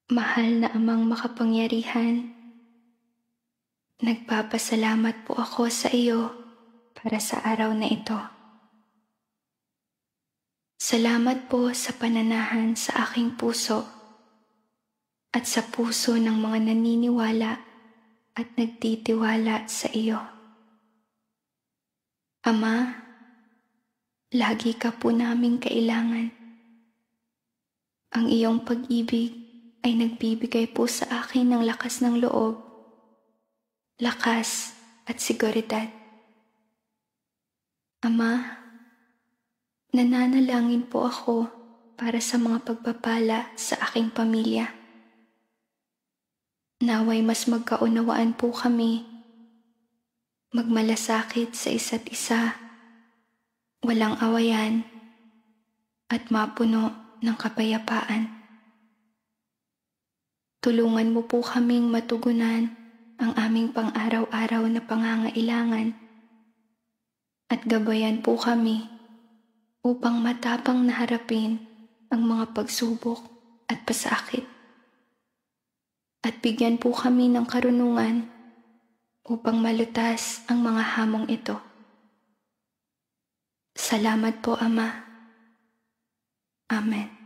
Mahal na Amang makapangyarihan, nagpapasalamat po ako sa iyo para sa araw na ito. Salamat po sa pananahan sa aking puso at sa puso ng mga naniniwala at nagtitiwala sa iyo. Ama, lagi ka po naming kailangan. Ang iyong pag-ibig ay nagbibigay po sa akin ng lakas ng loob, lakas at seguridad. Ama, nananalangin po ako para sa mga pagpapala sa aking pamilya. Naway mas magkaunawaan po kami, magmalasakit sa isa't isa, walang awayan, at mapuno ng kapayapaan. Tulungan mo po kaming matugunan ang aming pang-araw-araw na pangangailangan at gabayan po kami upang matapang na harapin ang mga pagsubok at pasakit. At bigyan po kami ng karunungan upang malutas ang mga hamong ito. Salamat po, Ama. Amen.